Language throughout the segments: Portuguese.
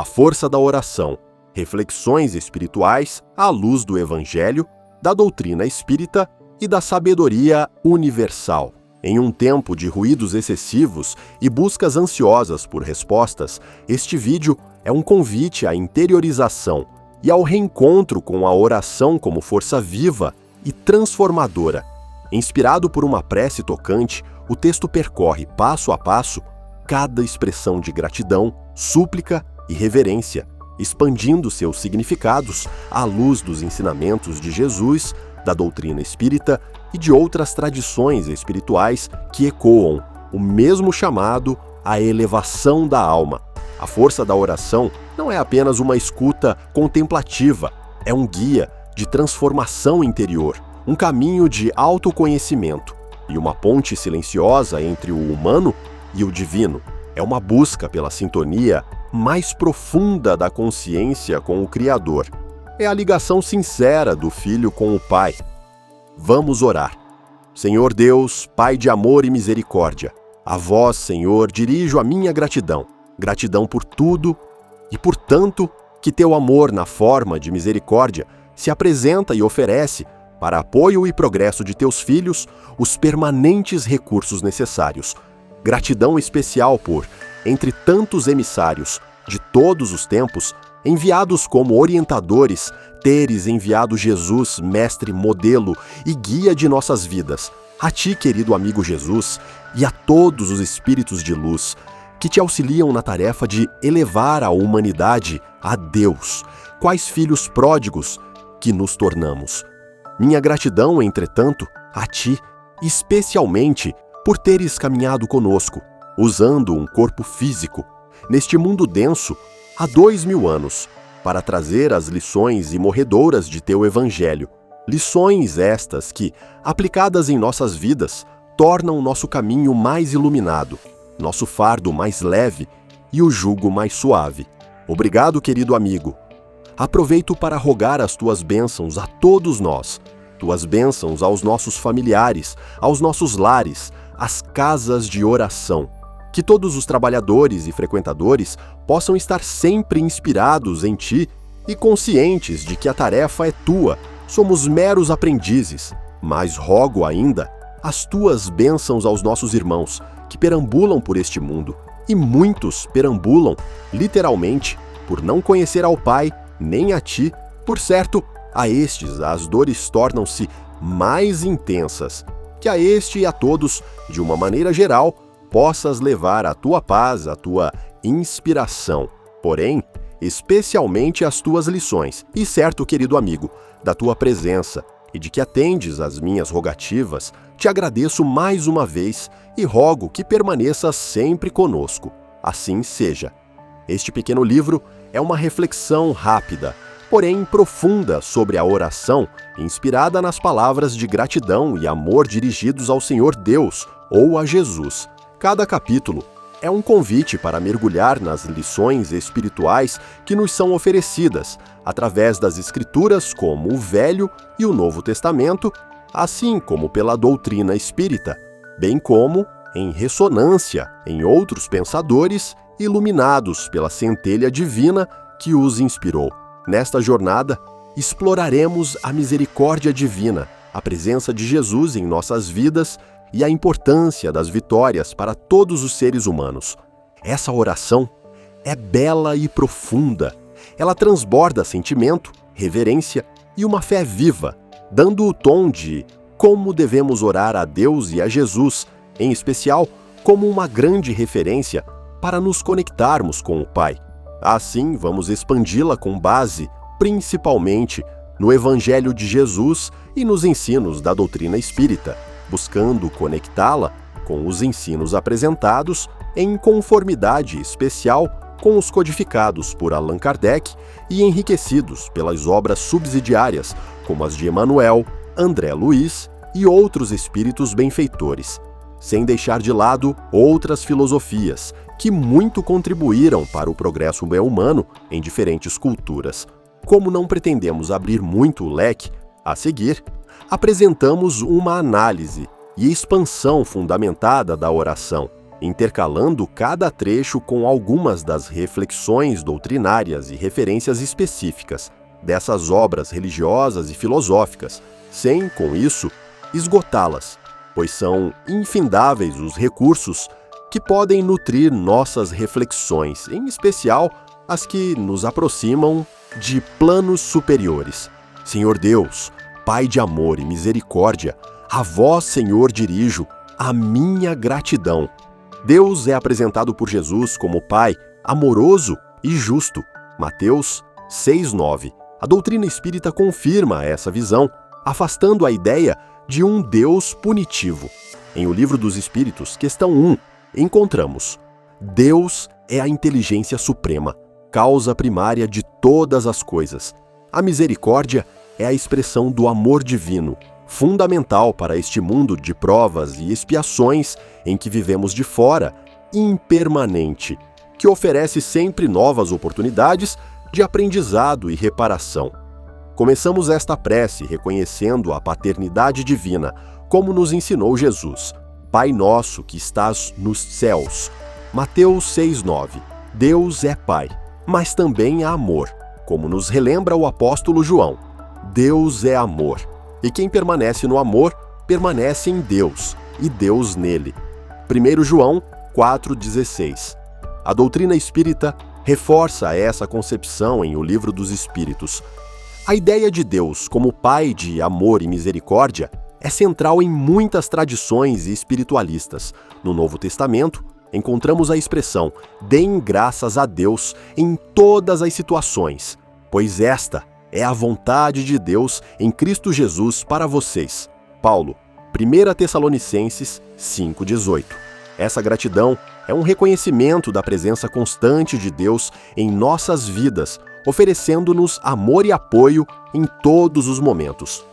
A força da oração. Reflexões espirituais à luz do Evangelho, da doutrina espírita e da sabedoria universal. Em um tempo de ruídos excessivos e buscas ansiosas por respostas, este vídeo é um convite à interiorização e ao reencontro com a oração como força viva e transformadora. Inspirado por uma prece tocante, o texto percorre passo a passo cada expressão de gratidão, súplica e reverência, expandindo seus significados à luz dos ensinamentos de Jesus, da doutrina espírita e de outras tradições espirituais que ecoam o mesmo chamado à elevação da alma. A força da oração não é apenas uma escuta contemplativa, é um guia de transformação interior, um caminho de autoconhecimento e uma ponte silenciosa entre o humano e o divino. É uma busca pela sintonia mais profunda da consciência com o Criador. É a ligação sincera do Filho com o Pai. Vamos orar. Senhor Deus, Pai de amor e misericórdia, a vós, Senhor, dirijo a minha gratidão. Gratidão por tudo e por tanto que teu amor na forma de misericórdia se apresenta e oferece para apoio e progresso de teus filhos os permanentes recursos necessários. Gratidão especial por, entre tantos emissários de todos os tempos, enviados como orientadores, teres enviado Jesus, mestre, modelo e guia de nossas vidas. A ti, querido amigo Jesus, e a todos os espíritos de luz que te auxiliam na tarefa de elevar a humanidade a Deus. Quais filhos pródigos que nos tornamos. Minha gratidão, entretanto, a ti, especialmente por teres caminhado conosco, usando um corpo físico, neste mundo denso, há 2000 anos, para trazer as lições imorredoras de teu Evangelho. Lições estas que, aplicadas em nossas vidas, tornam nosso caminho mais iluminado, nosso fardo mais leve e o jugo mais suave. Obrigado, querido amigo. Aproveito para rogar as tuas bênçãos a todos nós, tuas bênçãos aos nossos familiares, aos nossos lares, às casas de oração. Que todos os trabalhadores e frequentadores possam estar sempre inspirados em ti e conscientes de que a tarefa é tua, somos meros aprendizes, mas rogo ainda as tuas bênçãos aos nossos irmãos que perambulam por este mundo, e muitos perambulam, literalmente, por não conhecer ao Pai, nem a ti. Por certo, a estes as dores tornam-se mais intensas, que a este e a todos, de uma maneira geral, possas levar a tua paz, a tua inspiração, porém, especialmente as tuas lições, e certo, querido amigo, da tua presença, e de que atendes às minhas rogativas, te agradeço mais uma vez e rogo que permaneças sempre conosco. Assim seja. Este pequeno livro é uma reflexão rápida, porém profunda sobre a oração, inspirada nas palavras de gratidão e amor dirigidos ao Senhor Deus ou a Jesus. Cada capítulo é um convite para mergulhar nas lições espirituais que nos são oferecidas através das Escrituras como o Velho e o Novo Testamento, assim como pela doutrina espírita, bem como em ressonância em outros pensadores iluminados pela centelha divina que os inspirou. Nesta jornada, exploraremos a misericórdia divina, a presença de Jesus em nossas vidas e a importância das vitórias para todos os seres humanos. Essa oração é bela e profunda. Ela transborda sentimento, reverência e uma fé viva, dando o tom de como devemos orar a Deus e a Jesus, em especial como uma grande referência para nos conectarmos com o Pai. Assim, vamos expandi-la com base, principalmente, no Evangelho de Jesus e nos ensinos da doutrina espírita, buscando conectá-la com os ensinos apresentados em conformidade especial com os codificados por Allan Kardec e enriquecidos pelas obras subsidiárias, como as de Emmanuel, André Luiz e outros espíritos benfeitores, sem deixar de lado outras filosofias que muito contribuíram para o progresso humano em diferentes culturas. Como não pretendemos abrir muito o leque, a seguir, apresentamos uma análise e expansão fundamentada da oração, intercalando cada trecho com algumas das reflexões doutrinárias e referências específicas dessas obras religiosas e filosóficas, sem, com isso, esgotá-las, pois são infindáveis os recursos que podem nutrir nossas reflexões, em especial as que nos aproximam de planos superiores. Senhor Deus, Pai de amor e misericórdia, a vós, Senhor, dirijo a minha gratidão. Deus é apresentado por Jesus como Pai amoroso e justo. Mateus 6:9. A doutrina espírita confirma essa visão, afastando a ideia de um Deus punitivo. Em O Livro dos Espíritos, questão 1, encontramos: Deus é a inteligência suprema, causa primária de todas as coisas. A misericórdia é a expressão do amor divino, fundamental para este mundo de provas e expiações em que vivemos de fora, impermanente, que oferece sempre novas oportunidades de aprendizado e reparação. Começamos esta prece reconhecendo a paternidade divina, como nos ensinou Jesus. Pai nosso que estás nos céus. Mateus 6:9. Deus é Pai, mas também é amor, como nos relembra o apóstolo João. Deus é amor, e quem permanece no amor, permanece em Deus, e Deus nele. 1 João 4,16. A doutrina espírita reforça essa concepção em O Livro dos Espíritos. A ideia de Deus como Pai de amor e misericórdia é central em muitas tradições espiritualistas. No Novo Testamento, encontramos a expressão "deem graças a Deus em todas as situações", pois esta é a vontade de Deus em Cristo Jesus para vocês. Paulo, 1 Tessalonicenses 5,18. Essa gratidão é um reconhecimento da presença constante de Deus em nossas vidas, oferecendo-nos amor e apoio em todos os momentos.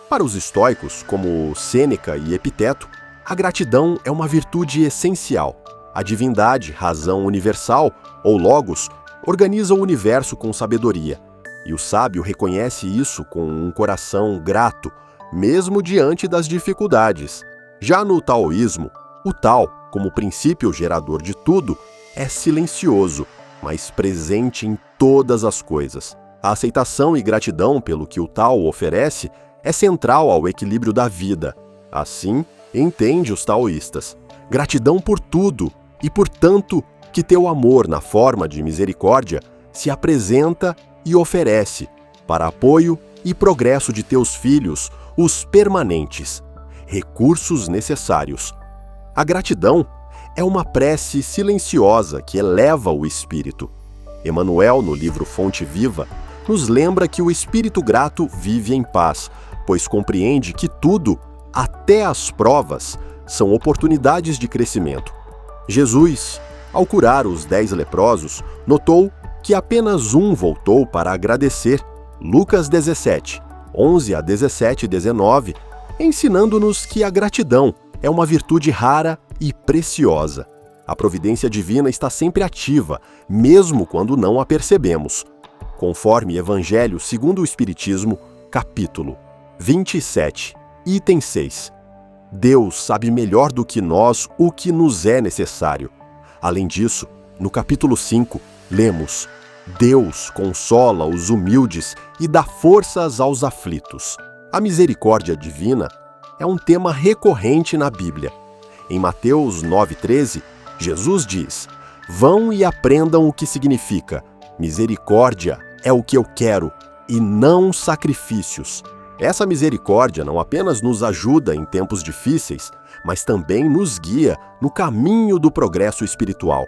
Para os estoicos, como Sêneca e Epiteto, a gratidão é uma virtude essencial. A divindade, razão universal, ou Logos, organiza o universo com sabedoria, e o sábio reconhece isso com um coração grato, mesmo diante das dificuldades. Já no taoísmo, o Tao, como princípio gerador de tudo, é silencioso, mas presente em todas as coisas. A aceitação e gratidão pelo que o Tao oferece é central ao equilíbrio da vida. Assim, entende os taoístas. Gratidão por tudo, e portanto que teu amor na forma de misericórdia se apresenta e oferece para apoio e progresso de teus filhos, os permanentes, recursos necessários. A gratidão é uma prece silenciosa que eleva o espírito. Emmanuel, no livro Fonte Viva, nos lembra que o espírito grato vive em paz, pois compreende que tudo, até as provas, são oportunidades de crescimento. Jesus, ao curar os 10 leprosos, notou que apenas um voltou para agradecer. Lucas 17, 11 a 17 e 19, ensinando-nos que a gratidão é uma virtude rara e preciosa. A providência divina está sempre ativa, mesmo quando não a percebemos. Conforme Evangelho segundo o Espiritismo, capítulo 27, item 6. Deus sabe melhor do que nós o que nos é necessário. Além disso, no capítulo 5, lemos: Deus consola os humildes e dá forças aos aflitos. A misericórdia divina é um tema recorrente na Bíblia. Em Mateus 9,13, Jesus diz: Vão e aprendam o que significa misericórdia é o que eu quero, e não sacrifícios. Essa misericórdia não apenas nos ajuda em tempos difíceis, mas também nos guia no caminho do progresso espiritual.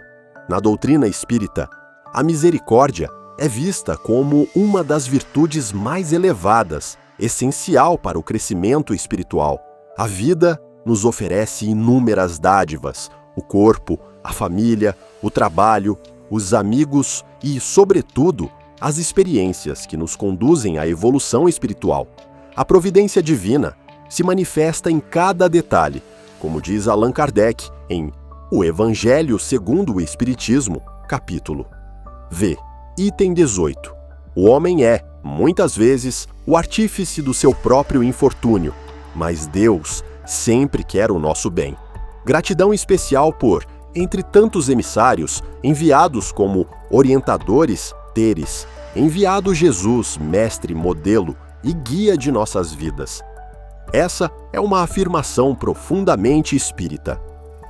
Na doutrina espírita, a misericórdia é vista como uma das virtudes mais elevadas, essencial para o crescimento espiritual. A vida nos oferece inúmeras dádivas: o corpo, a família, o trabalho, os amigos e, sobretudo, as experiências que nos conduzem à evolução espiritual. A providência divina se manifesta em cada detalhe, como diz Allan Kardec em O Evangelho segundo o Espiritismo, capítulo V, item 18. O homem é, muitas vezes, o artífice do seu próprio infortúnio, mas Deus sempre quer o nosso bem. Gratidão especial por entre tantos emissários, enviados como orientadores, teres, enviado Jesus, mestre, modelo e guia de nossas vidas. Essa é uma afirmação profundamente espírita.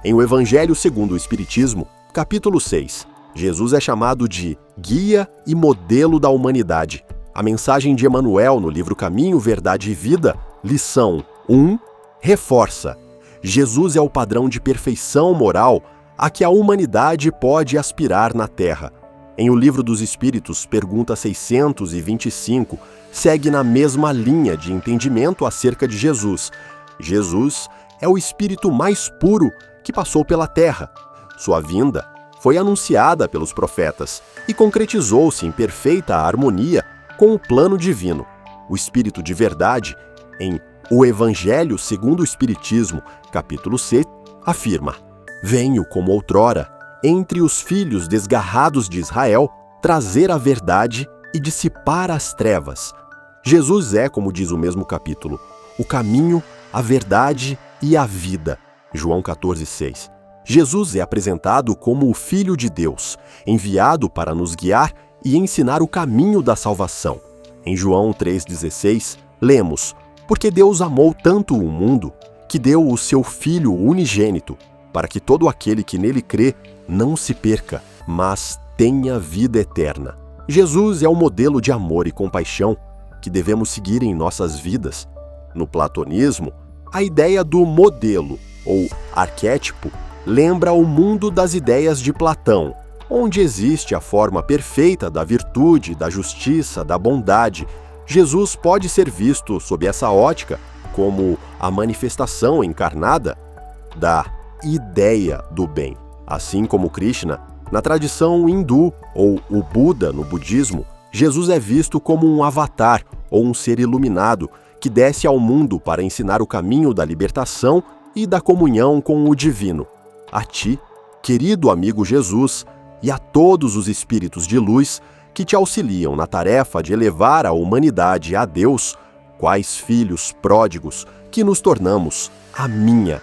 Em o Evangelho segundo o Espiritismo, capítulo 6, Jesus é chamado de guia e modelo da humanidade. A mensagem de Emmanuel no livro Caminho, Verdade e Vida, lição 1, reforça: Jesus é o padrão de perfeição moral a que a humanidade pode aspirar na Terra. Em O Livro dos Espíritos, pergunta 625, segue na mesma linha de entendimento acerca de Jesus. Jesus é o espírito mais puro que passou pela Terra. Sua vinda foi anunciada pelos profetas e concretizou-se em perfeita harmonia com o plano divino. O Espírito de Verdade, em O Evangelho segundo o Espiritismo, capítulo 6, afirma: venho como outrora, entre os filhos desgarrados de Israel, trazer a verdade e dissipar as trevas. Jesus é, como diz o mesmo capítulo, o caminho, a verdade e a vida. João 14,6. Jesus é apresentado como o Filho de Deus, enviado para nos guiar e ensinar o caminho da salvação. Em João 3,16, lemos: porque Deus amou tanto o mundo, que deu o seu Filho unigênito, para que todo aquele que nele crê não se perca, mas tenha vida eterna. Jesus é o modelo de amor e compaixão que devemos seguir em nossas vidas. No platonismo, a ideia do modelo, ou arquétipo, lembra o mundo das ideias de Platão, onde existe a forma perfeita da virtude, da justiça, da bondade. Jesus pode ser visto sob essa ótica como a manifestação encarnada da ideia do bem. Assim como Krishna, na tradição hindu, ou o Buda no budismo, Jesus é visto como um avatar ou um ser iluminado que desce ao mundo para ensinar o caminho da libertação e da comunhão com o divino. A ti, querido amigo Jesus, e a todos os espíritos de luz que te auxiliam na tarefa de elevar a humanidade a Deus, quais filhos pródigos que nos tornamos, a minha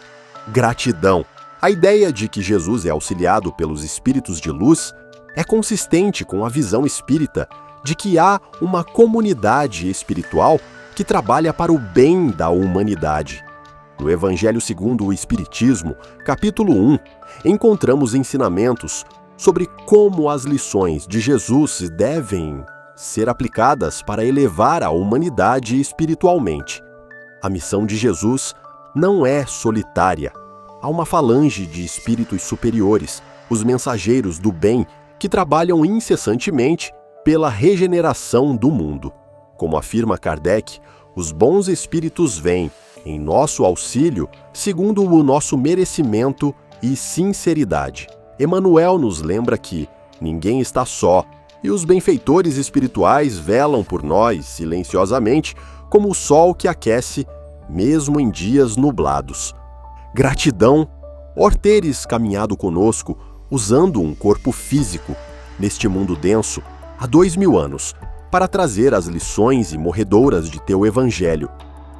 gratidão. A ideia de que Jesus é auxiliado pelos espíritos de luz é consistente com a visão espírita de que há uma comunidade espiritual que trabalha para o bem da humanidade. No Evangelho segundo o Espiritismo, capítulo 1, encontramos ensinamentos sobre como as lições de Jesus devem ser aplicadas para elevar a humanidade espiritualmente. A missão de Jesus não é solitária. Há uma falange de espíritos superiores, os mensageiros do bem, que trabalham incessantemente pela regeneração do mundo. Como afirma Kardec, os bons espíritos vêm em nosso auxílio segundo o nosso merecimento e sinceridade. Emmanuel nos lembra que ninguém está só, e os benfeitores espirituais velam por nós silenciosamente como o sol que aquece mesmo em dias nublados. Gratidão por teres caminhado conosco usando um corpo físico neste mundo denso há 2000 anos para trazer as lições imorredoras de teu Evangelho.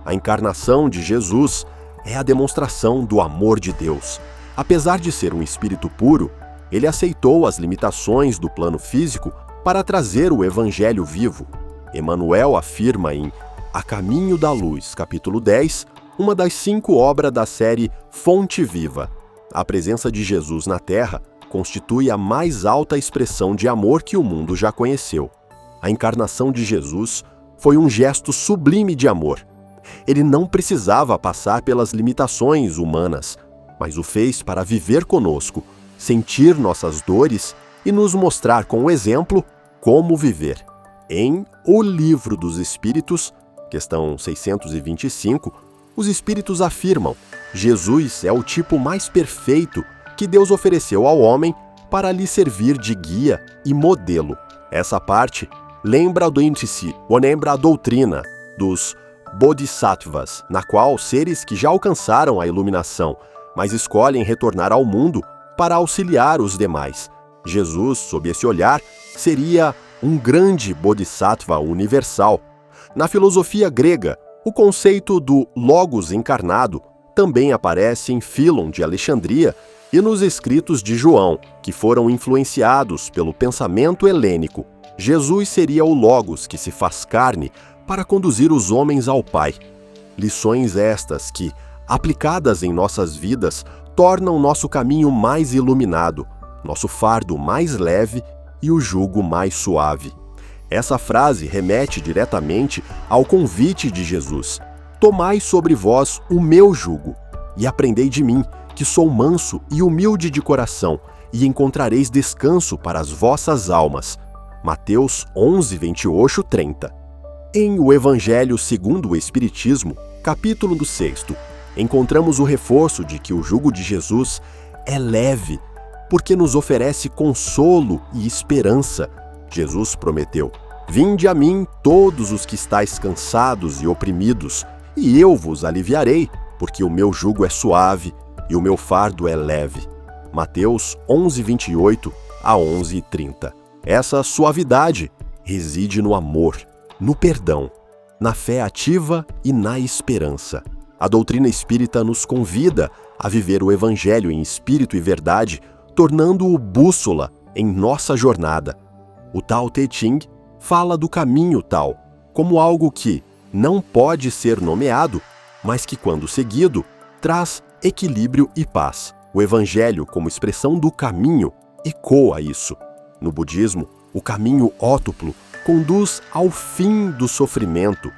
A encarnação de Jesus é a demonstração do amor de Deus. Apesar de ser um espírito puro, ele aceitou as limitações do plano físico para trazer o Evangelho vivo. Emmanuel afirma em A Caminho da Luz, capítulo 10, uma das 5 obras da série Fonte Viva. A presença de Jesus na Terra constitui a mais alta expressão de amor que o mundo já conheceu. A encarnação de Jesus foi um gesto sublime de amor. Ele não precisava passar pelas limitações humanas, mas o fez para viver conosco, sentir nossas dores e nos mostrar com o exemplo como viver. Em O Livro dos Espíritos, questão 625, os espíritos afirmam: Jesus é o tipo mais perfeito que Deus ofereceu ao homem para lhe servir de guia e modelo. Essa parte lembra do índice, ou lembra a doutrina dos Bodhisattvas, na qual seres que já alcançaram a iluminação, mas escolhem retornar ao mundo para auxiliar os demais. Jesus, sob esse olhar, seria um grande Bodhisattva universal. Na filosofia grega, o conceito do Logos encarnado também aparece em Fílon de Alexandria e nos escritos de João, que foram influenciados pelo pensamento helênico, Jesus seria o Logos que se faz carne para conduzir os homens ao Pai. Lições estas que, aplicadas em nossas vidas, tornam nosso caminho mais iluminado, nosso fardo mais leve e o jugo mais suave. Essa frase remete diretamente ao convite de Jesus: tomai sobre vós o meu jugo, e aprendei de mim, que sou manso e humilde de coração, e encontrareis descanso para as vossas almas. Mateus 11, 28, 30. Em O Evangelho segundo o Espiritismo, capítulo 6, encontramos o reforço de que o jugo de Jesus é leve, porque nos oferece consolo e esperança. Jesus prometeu: vinde a mim todos os que estáis cansados e oprimidos, e eu vos aliviarei, porque o meu jugo é suave e o meu fardo é leve. Mateus 11, 28 a 11, 30. Essa suavidade reside no amor, no perdão, na fé ativa e na esperança. A doutrina espírita nos convida a viver o Evangelho em espírito e verdade, tornando-o bússola em nossa jornada. O Tao Te Ching fala do caminho Tao como algo que não pode ser nomeado, mas que, quando seguido, traz equilíbrio e paz. O Evangelho, como expressão do caminho, ecoa isso. No budismo, o caminho ótuplo conduz ao fim do sofrimento.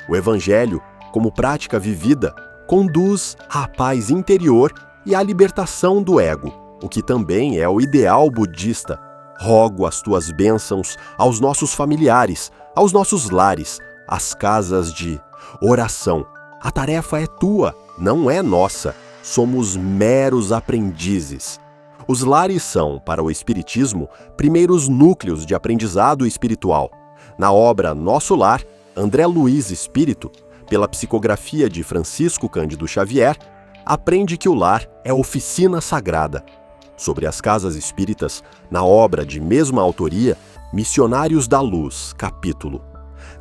O Evangelho, como prática vivida, conduz à paz interior e à libertação do ego, o que também é o ideal budista. Rogo as tuas bênçãos aos nossos familiares, aos nossos lares, às casas de oração. A tarefa é tua, não é nossa. Somos meros aprendizes. Os lares são, para o Espiritismo, primeiros núcleos de aprendizado espiritual. Na obra Nosso Lar, André Luiz Espírito, pela psicografia de Francisco Cândido Xavier, aprende que o lar é oficina sagrada. Sobre as casas espíritas, na obra de mesma autoria, Missionários da Luz, capítulo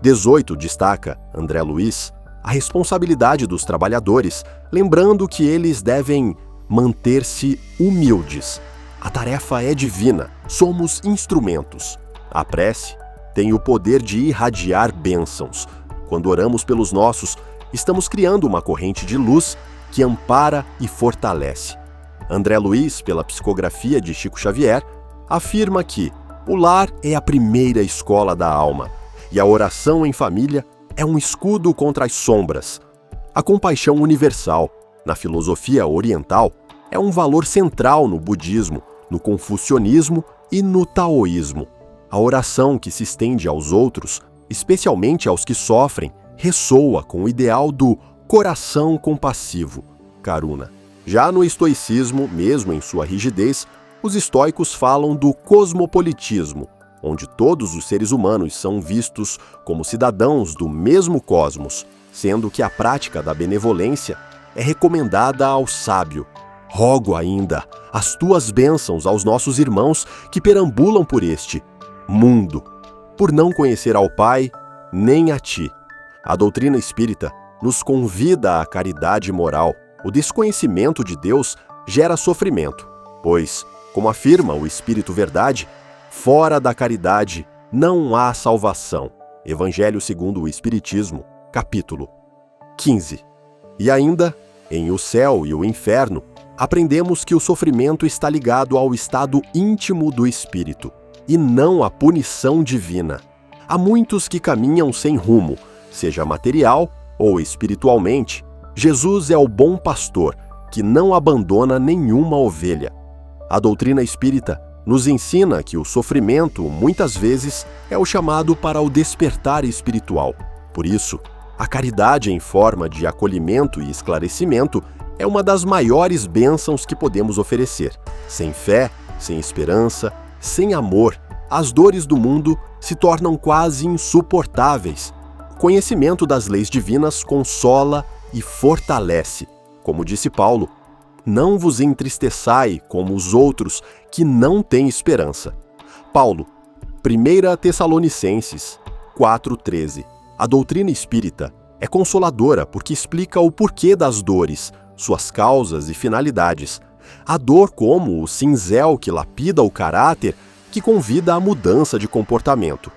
18, destaca André Luiz a responsabilidade dos trabalhadores, lembrando que eles devem manter-se humildes. A tarefa é divina, somos instrumentos. A prece tem o poder de irradiar bênçãos. Quando oramos pelos nossos, estamos criando uma corrente de luz que ampara e fortalece. André Luiz, pela psicografia de Chico Xavier, afirma que o lar é a primeira escola da alma e a oração em família é um escudo contra as sombras. A compaixão universal, na filosofia oriental, é um valor central no budismo, no confucionismo e no taoísmo. A oração que se estende aos outros, especialmente aos que sofrem, ressoa com o ideal do coração compassivo, Karuna. Já no estoicismo, mesmo em sua rigidez, os estoicos falam do cosmopolitismo, onde todos os seres humanos são vistos como cidadãos do mesmo cosmos, sendo que a prática da benevolência é recomendada ao sábio. Rogo ainda as tuas bênçãos aos nossos irmãos que perambulam por este mundo, por não conhecer ao Pai nem a ti. A doutrina espírita nos convida à caridade moral. O desconhecimento de Deus gera sofrimento, pois, como afirma o Espírito Verdade, fora da caridade não há salvação. Evangelho segundo o Espiritismo, capítulo 15. E ainda, em O Céu e o Inferno, aprendemos que o sofrimento está ligado ao estado íntimo do espírito, e não à punição divina. Há muitos que caminham sem rumo, seja material ou espiritualmente. Jesus é o bom pastor, que não abandona nenhuma ovelha. A doutrina espírita nos ensina que o sofrimento, muitas vezes, é o chamado para o despertar espiritual. Por isso, a caridade em forma de acolhimento e esclarecimento é uma das maiores bênçãos que podemos oferecer. Sem fé, sem esperança, sem amor, as dores do mundo se tornam quase insuportáveis. O conhecimento das leis divinas consola e fortalece. Como disse Paulo, não vos entristeçai como os outros que não têm esperança. Paulo, 1 Tessalonicenses 4,13. A doutrina espírita é consoladora porque explica o porquê das dores, suas causas e finalidades, A dor como o cinzel que lapida o caráter, que convida à mudança de comportamento.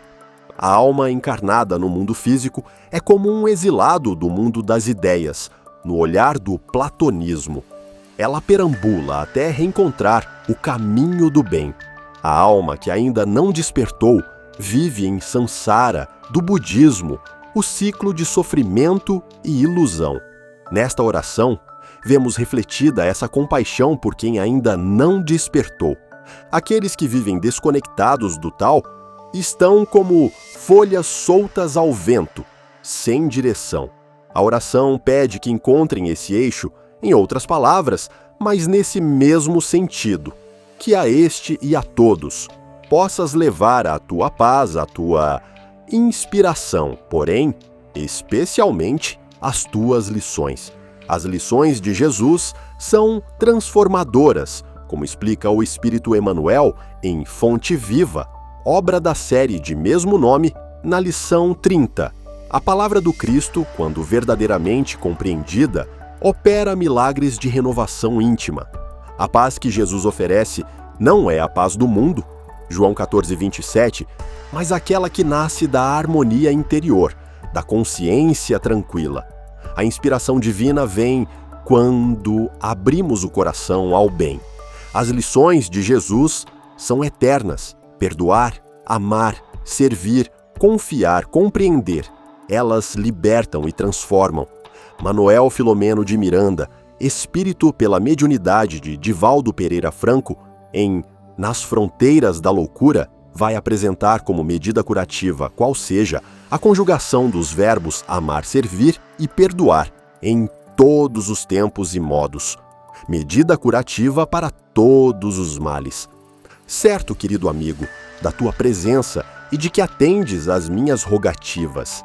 A alma encarnada no mundo físico é como um exilado do mundo das ideias, no olhar do platonismo. Ela perambula até reencontrar o caminho do bem. A alma que ainda não despertou vive em samsara do budismo, o ciclo de sofrimento e ilusão. Nesta oração, vemos refletida essa compaixão por quem ainda não despertou. Aqueles que vivem desconectados do tal estão como folhas soltas ao vento, sem direção. A oração pede que encontrem esse eixo, em outras palavras, mas nesse mesmo sentido, que a este e a todos possas levar a tua paz, a tua inspiração, porém, especialmente as tuas lições. As lições de Jesus são transformadoras, como explica o Espírito Emmanuel em Fonte Viva, obra da série de mesmo nome, na lição 30. A palavra do Cristo, quando verdadeiramente compreendida, opera milagres de renovação íntima. A paz que Jesus oferece não é a paz do mundo, João 14:27, mas aquela que nasce da harmonia interior, da consciência tranquila. A inspiração divina vem quando abrimos o coração ao bem. As lições de Jesus são eternas: perdoar, amar, servir, confiar, compreender. Elas libertam e transformam. Manuel Filomeno de Miranda, espírito pela mediunidade de Divaldo Pereira Franco, em Nas Fronteiras da Loucura, vai apresentar como medida curativa, qual seja, a conjugação dos verbos amar, servir e perdoar, em todos os tempos e modos. Medida curativa para todos os males. Certo, querido amigo, da tua presença e de que atendes às minhas rogativas.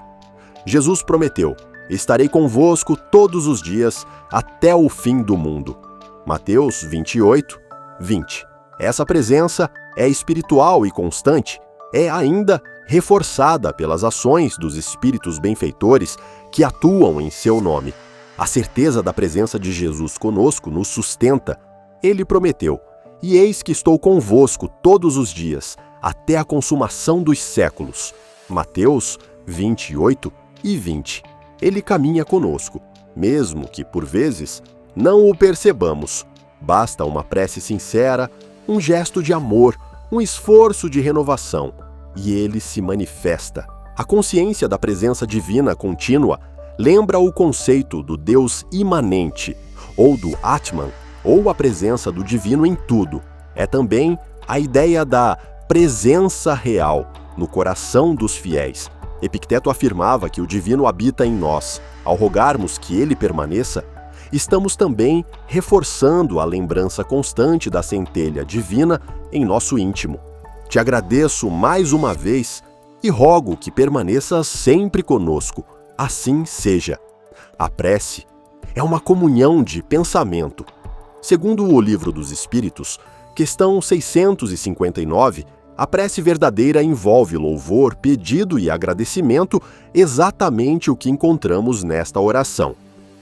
Jesus prometeu: estarei convosco todos os dias até o fim do mundo. Mateus 28:20. Essa presença é espiritual e constante, é ainda reforçada pelas ações dos espíritos benfeitores que atuam em seu nome. A certeza da presença de Jesus conosco nos sustenta. Ele prometeu: e eis que estou convosco todos os dias, até a consumação dos séculos. Mateus 28:20. Ele caminha conosco, mesmo que, por vezes, não o percebamos. Basta uma prece sincera, um gesto de amor, um esforço de renovação, e ele se manifesta. A consciência da presença divina contínua lembra o conceito do Deus imanente, ou do Atman, ou a presença do divino em tudo. É também a ideia da presença real no coração dos fiéis. Epicteto afirmava que o divino habita em nós. Ao rogarmos que ele permaneça, estamos também reforçando a lembrança constante da centelha divina em nosso íntimo. Te agradeço mais uma vez e rogo que permaneças sempre conosco. Assim seja. A prece é uma comunhão de pensamento. Segundo o Livro dos Espíritos, questão 659, a prece verdadeira envolve louvor, pedido e agradecimento, exatamente o que encontramos nesta oração.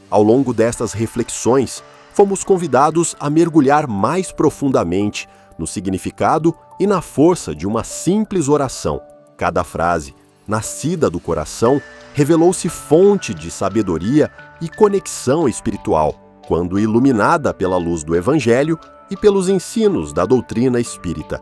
Ao longo destas reflexões, fomos convidados a mergulhar mais profundamente no significado e na força de uma simples oração. Cada frase, nascida do coração, revelou-se fonte de sabedoria e conexão espiritual, quando iluminada pela luz do Evangelho e pelos ensinos da doutrina espírita.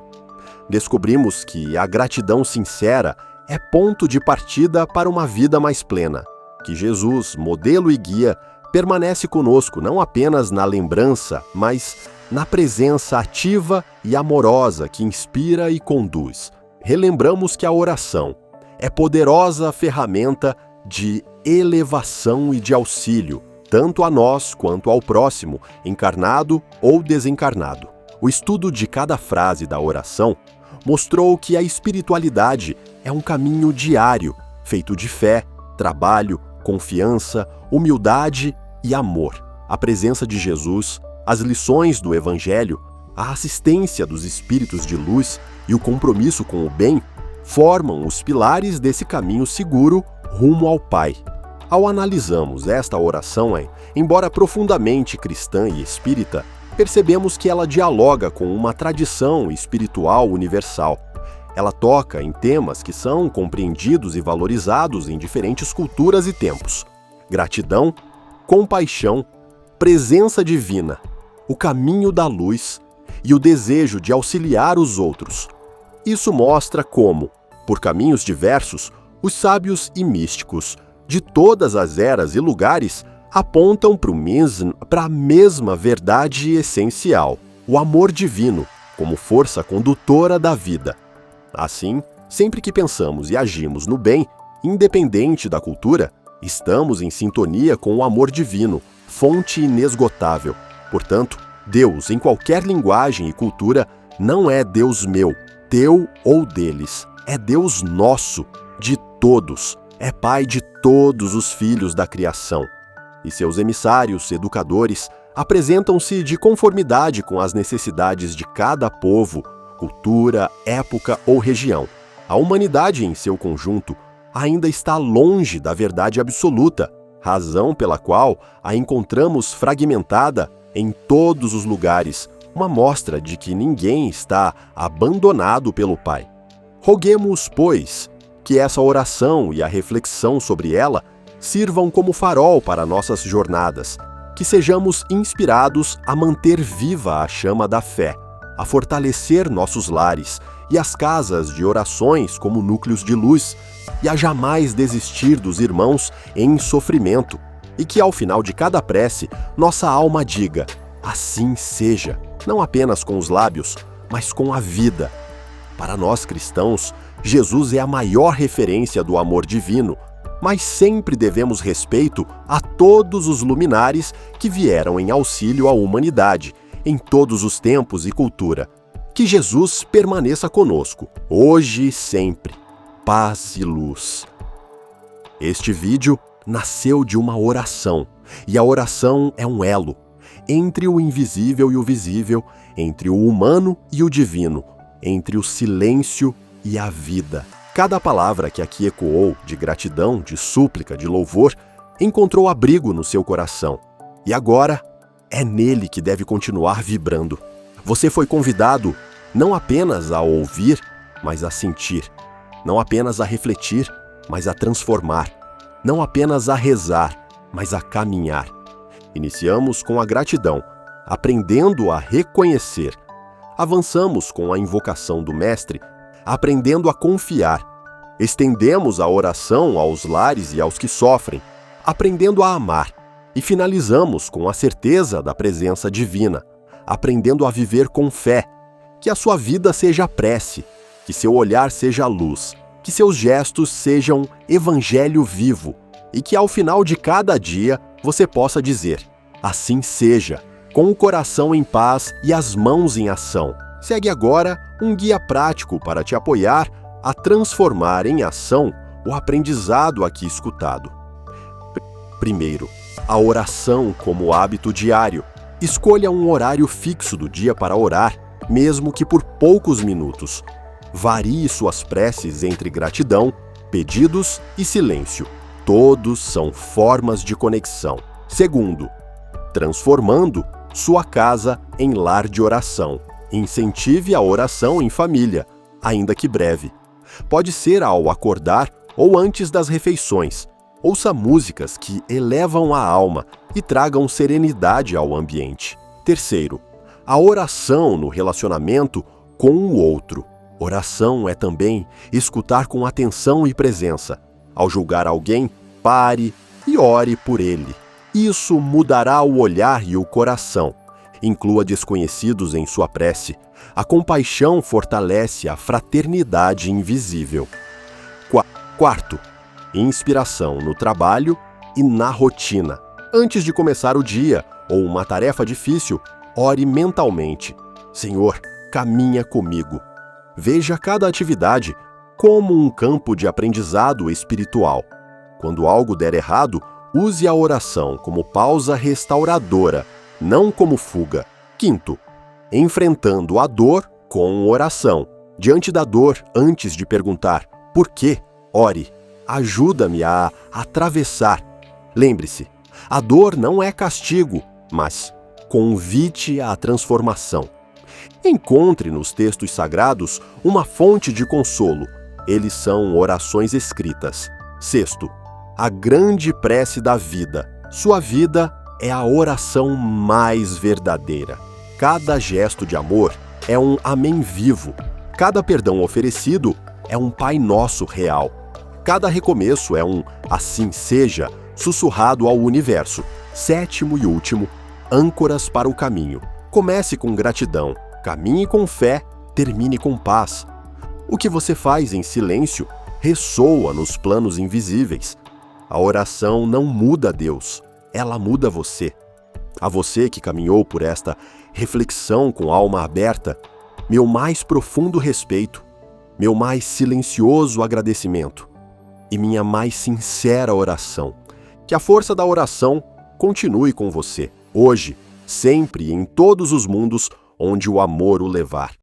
Descobrimos que a gratidão sincera é ponto de partida para uma vida mais plena, que Jesus, modelo e guia, permanece conosco não apenas na lembrança, mas na presença ativa e amorosa que inspira e conduz. Relembramos que a oração é poderosa ferramenta de elevação e de auxílio, tanto a nós quanto ao próximo, encarnado ou desencarnado. O estudo de cada frase da oração mostrou que a espiritualidade é um caminho diário, feito de fé, trabalho, confiança, humildade e amor. A presença de Jesus, as lições do Evangelho, a assistência dos espíritos de luz e o compromisso com o bem formam os pilares desse caminho seguro rumo ao Pai. Ao analisarmos esta oração, embora profundamente cristã e espírita, percebemos que ela dialoga com uma tradição espiritual universal. Ela toca em temas que são compreendidos e valorizados em diferentes culturas e tempos: gratidão, compaixão, presença divina, o caminho da luz e o desejo de auxiliar os outros. Isso mostra como, por caminhos diversos, os sábios e místicos de todas as eras e lugares apontam para a mesma verdade essencial, o amor divino, como força condutora da vida. Assim, sempre que pensamos e agimos no bem, independente da cultura, estamos em sintonia com o amor divino, fonte inesgotável. Portanto, Deus, em qualquer linguagem e cultura, não é Deus meu, teu ou deles. É Deus nosso, de todos. É Pai de todos os filhos da criação. E seus emissários, educadores, apresentam-se de conformidade com as necessidades de cada povo, cultura, época ou região. A humanidade em seu conjunto ainda está longe da verdade absoluta, razão pela qual a encontramos fragmentada em todos os lugares, uma mostra de que ninguém está abandonado pelo Pai. Roguemos, pois, que essa oração e a reflexão sobre ela sirvam como farol para nossas jornadas, que sejamos inspirados a manter viva a chama da fé, a fortalecer nossos lares e as casas de orações como núcleos de luz, e a jamais desistir dos irmãos em sofrimento, e que ao final de cada prece, nossa alma diga: assim seja, não apenas com os lábios, mas com a vida. Para nós cristãos, Jesus é a maior referência do amor divino, mas sempre devemos respeito a todos os luminares que vieram em auxílio à humanidade, em todos os tempos e cultura. Que Jesus permaneça conosco, hoje e sempre. Paz e luz. Este vídeo nasceu de uma oração, e a oração é um elo entre o invisível e o visível, entre o humano e o divino, entre o silêncio e a vida. Cada palavra que aqui ecoou, de gratidão, de súplica, de louvor, encontrou abrigo no seu coração. E agora, é nele que deve continuar vibrando. Você foi convidado não apenas a ouvir, mas a sentir. Não apenas a refletir, mas a transformar. Não apenas a rezar, mas a caminhar. Iniciamos com a gratidão, aprendendo a reconhecer. Avançamos com a invocação do Mestre, aprendendo a confiar. Estendemos a oração aos lares e aos que sofrem, aprendendo a amar. E finalizamos com a certeza da presença divina, aprendendo a viver com fé. Que a sua vida seja prece, que seu olhar seja luz, que seus gestos sejam evangelho vivo, e que ao final de cada dia você possa dizer: assim seja, com o coração em paz e as mãos em ação. Segue agora um guia prático para te apoiar a transformar em ação o aprendizado aqui escutado. Primeiro, a oração como hábito diário. Escolha um horário fixo do dia para orar, mesmo que por poucos minutos. Varie suas preces entre gratidão, pedidos e silêncio. Todos são formas de conexão. Segundo, transformando sua casa em lar de oração. Incentive a oração em família, ainda que breve. Pode ser ao acordar ou antes das refeições. Ouça músicas que elevam a alma e tragam serenidade ao ambiente. Terceiro, a oração no relacionamento com o outro. Oração é também escutar com atenção e presença. Ao julgar alguém, pare e ore por ele. Isso mudará o olhar e o coração. Inclua desconhecidos em sua prece. A compaixão fortalece a fraternidade invisível. Quarto, inspiração no trabalho e na rotina. Antes de começar o dia ou uma tarefa difícil, ore mentalmente: Senhor, caminha comigo. Veja cada atividade como um campo de aprendizado espiritual. Quando algo der errado, use a oração como pausa restauradora, não como fuga. Quinto, enfrentando a dor com oração. Diante da dor, antes de perguntar por quê, ore: ajuda-me a atravessar. Lembre-se, a dor não é castigo, mas convite à transformação. Encontre nos textos sagrados uma fonte de consolo. Eles são orações escritas. Sexto, a grande prece da vida. Sua vida é a oração mais verdadeira. Cada gesto de amor é um amém vivo. Cada perdão oferecido é um Pai Nosso real. Cada recomeço é um assim seja sussurrado ao universo. Sétimo e último, âncoras para o caminho. Comece com gratidão, caminhe com fé, termine com paz. O que você faz em silêncio ressoa nos planos invisíveis. A oração não muda Deus, ela muda você. A você que caminhou por esta reflexão com alma aberta, meu mais profundo respeito, meu mais silencioso agradecimento e minha mais sincera oração. Que a força da oração continue com você, hoje, sempre e em todos os mundos onde o amor o levar.